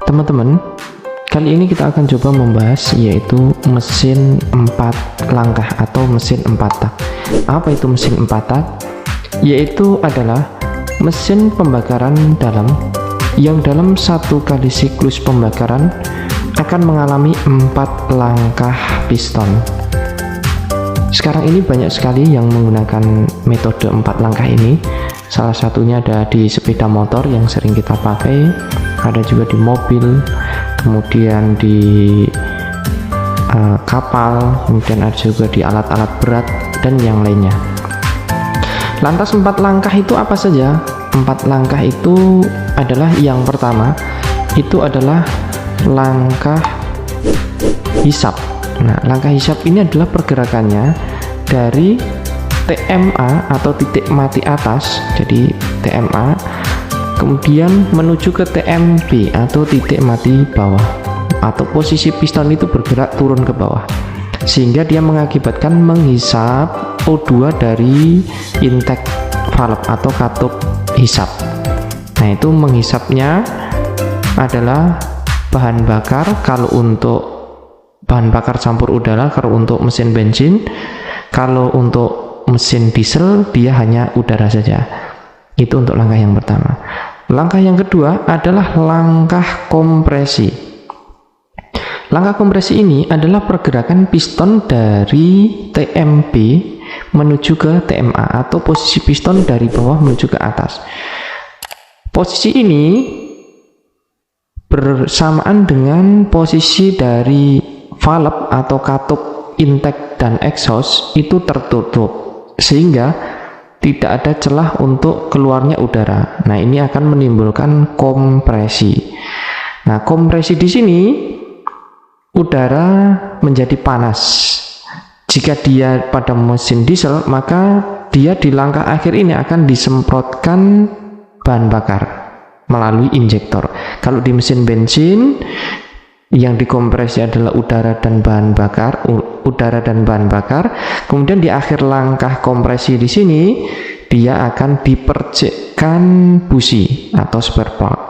Teman-teman, kali ini kita akan coba membahas yaitu mesin 4 langkah atau mesin 4 tak. Apa itu mesin 4 tak? Yaitu adalah mesin pembakaran dalam yang dalam satu kali siklus pembakaran akan mengalami 4 langkah piston. Sekarang ini banyak sekali yang menggunakan metode 4 langkah ini. Salah satunya ada di sepeda motor yang sering kita pakai, ada juga di mobil, kemudian di kapal, kemudian ada juga di alat-alat berat dan yang lainnya. Lantas 4 langkah itu apa saja? 4 langkah itu adalah yang pertama itu adalah langkah hisap. Nah, langkah hisap ini adalah pergerakannya dari TMA atau titik mati atas, jadi TMA, kemudian menuju ke TMB atau titik mati bawah, atau posisi piston itu bergerak turun ke bawah, sehingga dia mengakibatkan menghisap O2 dari intake valve atau katup hisap. Nah, itu menghisapnya adalah bahan bakar. Kalau untuk bahan bakar campur udara, kalau untuk mesin bensin, kalau untuk mesin diesel dia hanya udara saja. Itu untuk langkah yang pertama. Langkah yang kedua adalah langkah kompresi. Langkah kompresi ini adalah pergerakan piston dari TMB menuju ke TMA atau posisi piston dari bawah menuju ke atas. Posisi ini bersamaan dengan posisi dari valve atau katup intake dan exhaust itu tertutup, sehingga tidak ada celah untuk keluarnya udara. Nah, ini akan menimbulkan kompresi. Nah, kompresi di sini udara menjadi panas. Jika dia pada mesin diesel, maka dia di langkah akhir ini akan disemprotkan bahan bakar melalui injektor. Kalau di mesin bensin yang dikompresi adalah udara dan bahan bakar, kemudian di akhir langkah kompresi di sini dia akan dipercikkan busi atau spare part.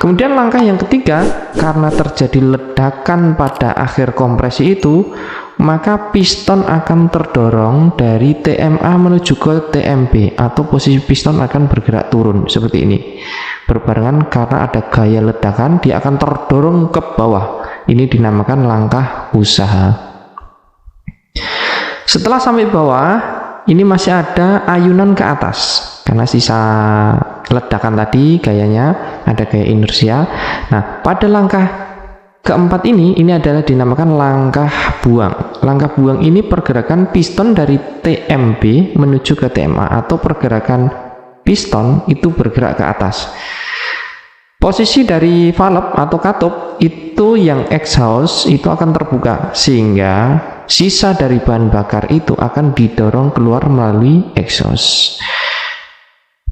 Kemudian langkah yang ketiga, karena terjadi ledakan pada akhir kompresi itu, maka piston akan terdorong dari TMA menuju ke TMB atau posisi piston akan bergerak turun seperti ini. Berbarengan karena ada gaya ledakan, dia akan terdorong ke bawah. Ini dinamakan langkah usaha. Setelah sampai bawah, ini masih ada ayunan ke atas. Karena sisa ledakan tadi gayanya ada gaya inersia. Nah, pada langkah keempat ini adalah dinamakan langkah buang. Langkah buang ini pergerakan piston dari TMB menuju ke TMA atau pergerakan piston itu bergerak ke atas. Posisi dari valve atau katup itu yang exhaust itu akan terbuka, sehingga sisa dari bahan bakar itu akan didorong keluar melalui exhaust.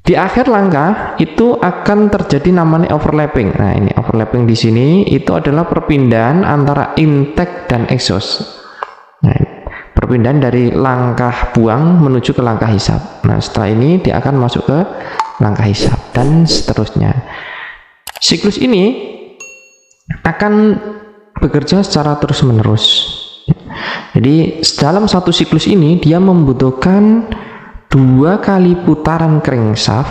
Di akhir langkah itu akan terjadi namanya overlapping. Nah, ini overlapping di sini itu adalah perpindahan antara intake dan exhaust. Nah, perpindahan dari langkah buang menuju ke langkah hisap. Nah, setelah ini dia akan masuk ke langkah hisap dan seterusnya. Siklus ini akan bekerja secara terus-menerus. Jadi dalam satu siklus ini dia membutuhkan 2 kali putaran crankshaft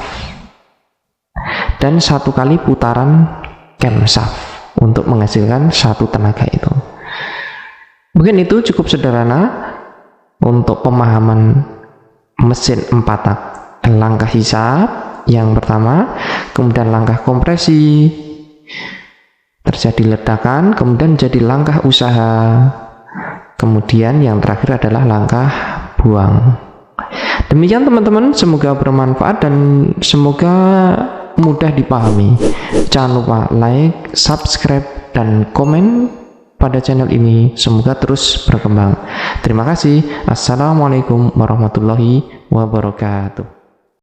dan 1 kali putaran camshaft untuk menghasilkan satu tenaga itu. Mungkin itu cukup sederhana untuk pemahaman mesin 4 tak. Langkah hisap yang pertama, kemudian langkah kompresi, terjadi ledakan, kemudian jadi langkah usaha, kemudian yang terakhir adalah langkah buang. Demikian teman-teman, semoga bermanfaat dan semoga mudah dipahami. Jangan lupa like, subscribe, dan komen pada channel ini. Semoga terus berkembang. Terima kasih. Assalamualaikum warahmatullahi wabarakatuh.